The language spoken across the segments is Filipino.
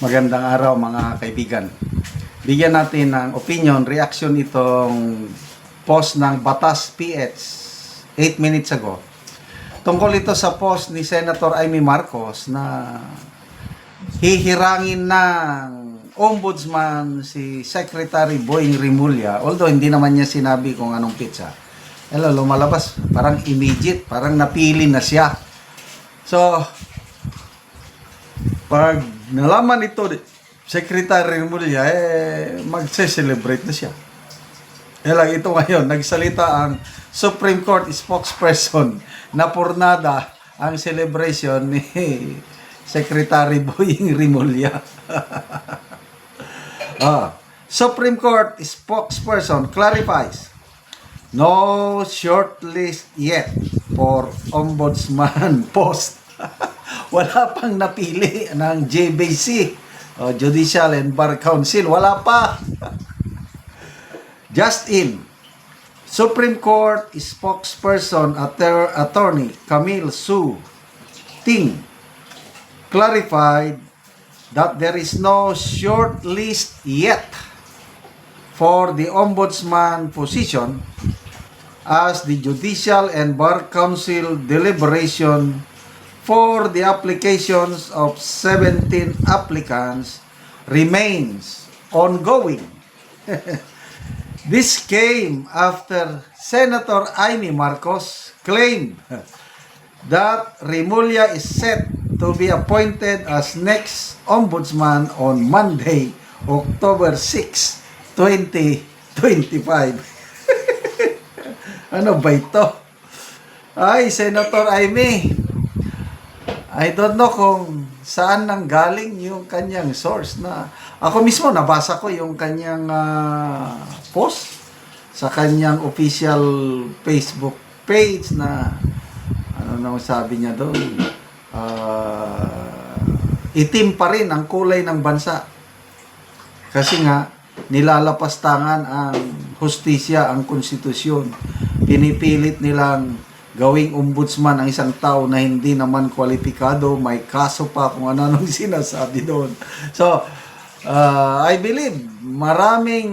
Magandang araw mga kaibigan. Bigyan natin ng opinion, reaction itong post ng Batas PH 8 minutes ago. Tungkol ito sa post ni Senator Amy Marcos na hihirangin ng Ombudsman si Secretary Boying Rimulya, although hindi naman niya sinabi kung anong pizza. Hello, lumalabas, parang immediate, parang napili na siya. So, pag nalaman ito, Secretary Rimulya, magse-celebrate na siya. Lang ito ngayon, nagsalita ang Supreme Court spokesperson na purnada ang celebration ni Secretary Boying Rimulya. Supreme Court spokesperson clarifies, no shortlist yet for Ombudsman post. Wala pang napili ng JBC, Judicial and Bar Council. Wala pa. Just in, Supreme Court spokesperson Attorney Camille Su Ting clarified that there is no short list yet for the Ombudsman position as the Judicial and Bar Council deliberation for the applications of 17 applicants remains ongoing. This came after Senator Amy Marcos claimed that Rimulya is set to be appointed as next ombudsman on Monday, October 6, 2025. Ano ba ito? Ay, Senator Amy, I don't know kung saan nanggaling yung kanyang source na ako mismo nabasa ko yung kanyang post sa kanyang official Facebook page na ano naman sabi niya doon, itim pa rin ang kulay ng bansa kasi nga nilalapastangan ang hustisya, ang konstitusyon. Pinipilit nilang gawing ombudsman ang isang tao na hindi naman kwalipikado, may kaso pa kung ano-anong sinasabi doon. So, I believe maraming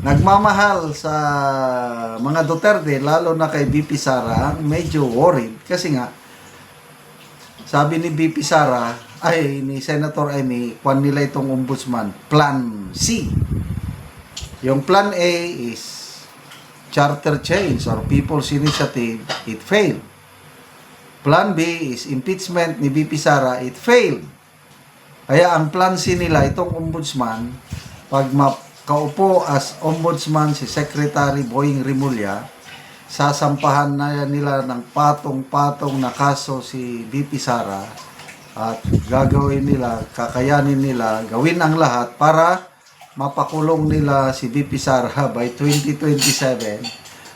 nagmamahal sa mga Duterte, lalo na kay BP Sara, medyo worried kasi nga sabi ni BP Sara, ni Senator Amy, kung nila itong ombudsman, Plan C. Yung Plan A is charter change or people's initiative, it failed. Plan B is impeachment ni BP Sara, it failed. Kaya ang Plan C nila, itong ombudsman, pag makaupo as ombudsman si Secretary Boying Rimulya, sasampahan na nila ng patong-patong na kaso si BP Sara at gagawin nila, kakayanin nila, gawin ang lahat para mapakulong nila si BP Sara by 2027.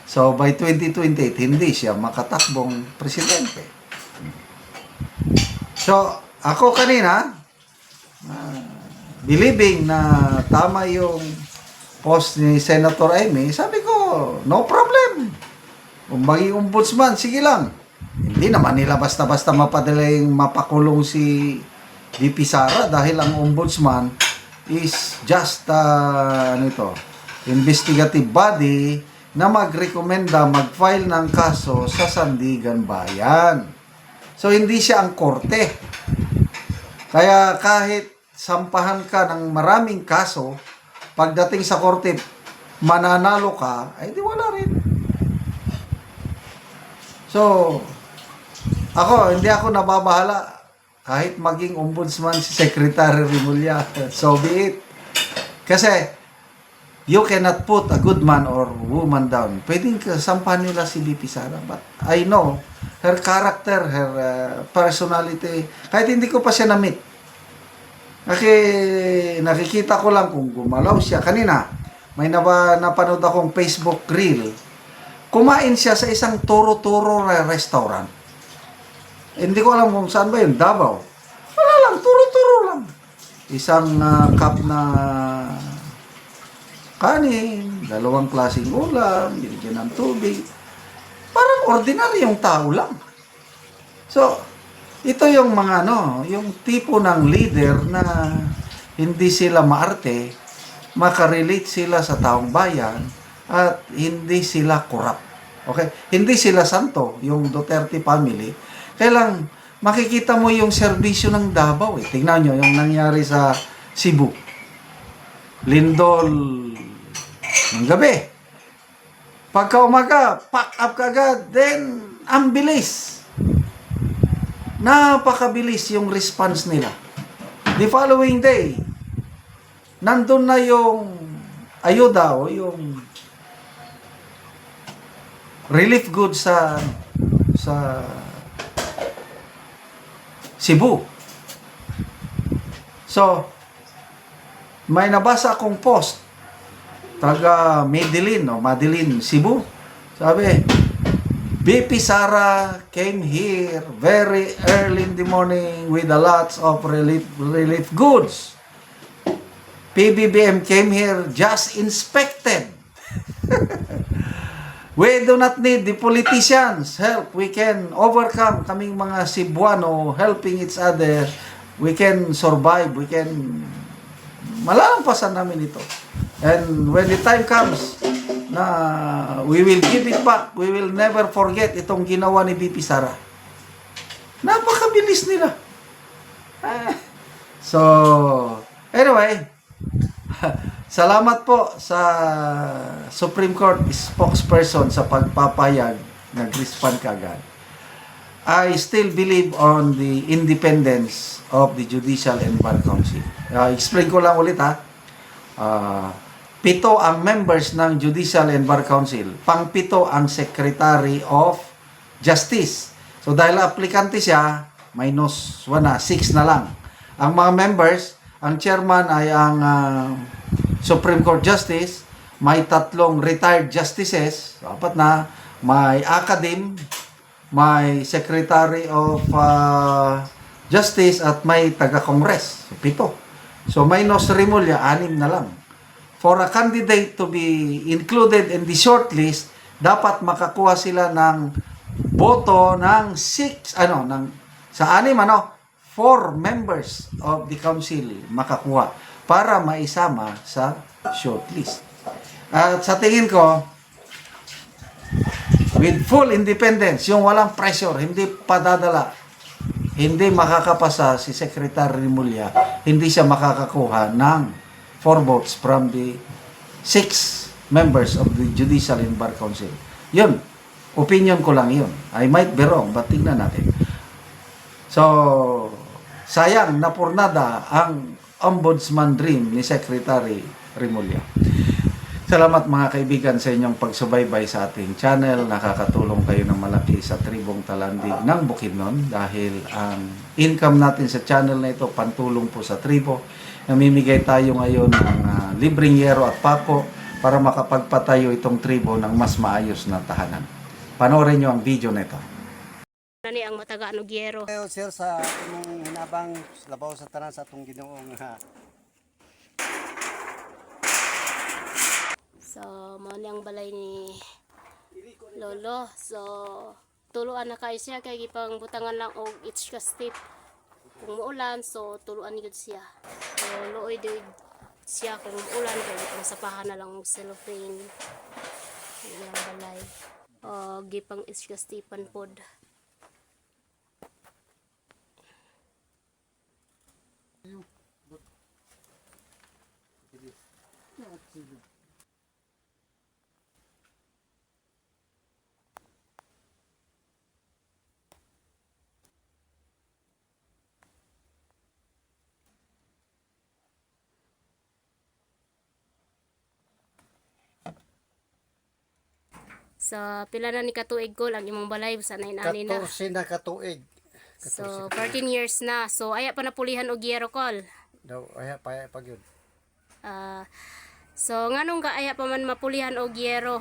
So, by 2028, hindi siya makatakbong presidente. So, ako kanina, believing na tama yung post ni Senator Amy, sabi ko, no problem. Kung maging ombudsman, sige lang. Hindi naman nila basta-basta mapadaling mapakulong si BP Sara dahil ang ombudsman is just investigative body na magrekomenda, mag-file ng kaso sa Sandigan Bayan. So, hindi siya ang korte. Kaya kahit sampahan ka ng maraming kaso, pagdating sa korte, mananalo ka, ay di wala rin. So, hindi ako nababahala. Kahit maging ombudsman si Secretary Rimulya, so be it. Kasi, you cannot put a good man or woman down. Pwedeng sampahan nila si BP Sara. But I know her character, her personality. Kahit hindi ko pa siya na-meet. Kasi nakikita ko lang kung gumalaw siya. Kanina, may napanood akong Facebook reel. Kumain siya sa isang turo-turo restaurant. Hindi ko alam kung saan ba yun, Davao. Wala lang, turo-turo lang. Isang cup na kanin, 2 klaseng ulam, binigyan ng tubig. Parang ordinaryong tao lang. So, Ito yung mga yung tipo ng leader na hindi sila maarte, makarelate sila sa taong bayan, at hindi sila corrupt. Okay? Hindi sila santo, yung Duterte family. Kailang makikita mo yung serbisyo ng Davao. Tingnan nyo yung nangyari sa Cebu. Lindol ng gabi. Pagka umaga, pack up kagad. Then, ang bilis. Napakabilis yung response nila. The following day, nandun na yung ayuda o yung relief goods sa Cebu. So, may nabasa akong post taga Madeline, Cebu. Sabi, BP Sara came here very early in the morning with a lots of relief goods. PBBM came here just inspected. We do not need the politicians' help. We can overcome kaming mga Cebuano helping each other. We can survive. We can malalampasan namin ito. And when the time comes na we will give it back, we will never forget itong ginawa ni BP Sara. Napakabilis nila. So, anyway, salamat po sa Supreme Court spokesperson sa pagpapayag, nag-respond kagad. I still believe on the independence of the Judicial and Bar Council. Explain ko lang ulit ha. 7 ang members ng Judicial and Bar Council. Pang-7 ang Secretary of Justice. So dahil aplikante siya, minus 1 na, 6 na lang. Ang mga members, ang chairman ay ang Supreme Court Justice, may 3 retired justices, 4 na, may academe, may Secretary of Justice at may taga-Congress. So 7. So minus Remulla, 6 na lang. For a candidate to be included in the shortlist, dapat makakuha sila ng boto ng 4 members of the council makakuha para maisama sa shortlist. At sa tingin ko, with full independence, yung walang pressure, hindi padadala, hindi makakapasa si Secretary Remulla, hindi siya makakakuha ng 4 votes from the 6 members of the Judicial and Bar Council. Yun, opinion ko lang yun. I might be wrong, but tingnan natin. So, sayang, napurnada ang ombudsman dream ni Secretary Remulla. Salamat mga kaibigan sa inyong pagsubaybay sa ating channel. Nakakatulong kayo ng malaki sa tribong Talandig ng Bukidnon dahil ang income natin sa channel na ito pantulong po sa tribo. Namimigay tayo ngayon ng libreng yero at pako para makapagpatayo itong tribo ng mas maayos na tahanan. Panoorin nyo ang video nito. Nani ang mataga no gyero. Ayo sir sa imong hinabang labaw sa tanan sa atong Ginoong So, mao ni ang balay ni Lolo. So, tuluan na kayo siya kay gipang butangan lang og each ka step. Kung muulan, so tuluan gyud siya. So, luoy gyud siya kung uulan kay gipang sapahan na lang og cellophane. Ang balay. O gipang each ka stepan pod. Sa pila na ni katuig ko lang imong balay sa nainani na. 14 na katuig. So 14 years na. So aya pa napulihan og gyero kol. Daw aya pa gyud. So nganong ka aya pa man mapulihan og gyero?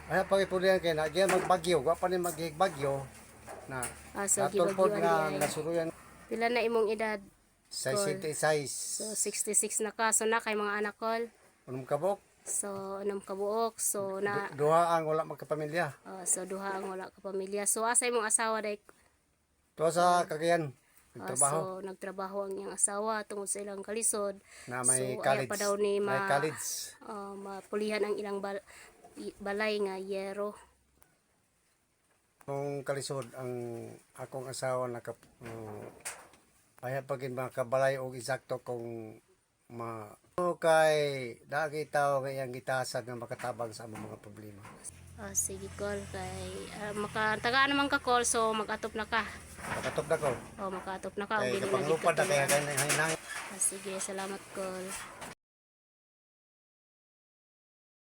Aya pa ipulihan kay na diyan magbagyo, wa pa ni maghigbagyo na. So Natulpod gibagyo nga nasuruyan pila na imong edad? 66. So 66 na ka. So na kay mga anak kol. Unong kabok, So 6 kabuok. So na duha ang wala magkapamilya. so duha ang wala ka pamilya. So asa imong asawa day? Tuwa sa Cagayan, Ah, nagtrabaho so nagtrabaho ang iyang asawa tungod sa ilang kalisod. na may so college. ayaw pa daw ni May college. mapulihan ang ilang balay nga yero. Kung kalisod ang akong asawa ayaw pagin makabalay og eksakto kung kay dagi tao kayang gitasag nga makatabang sa among mga problema. Sige call kay makatagaan naman ka call so mag-atop na ka. Makatok na ko. Makatop na ka. Kay Dili na kapanglupad na gid ka kaya tuloy. kay hinangin. Sige, salamat call.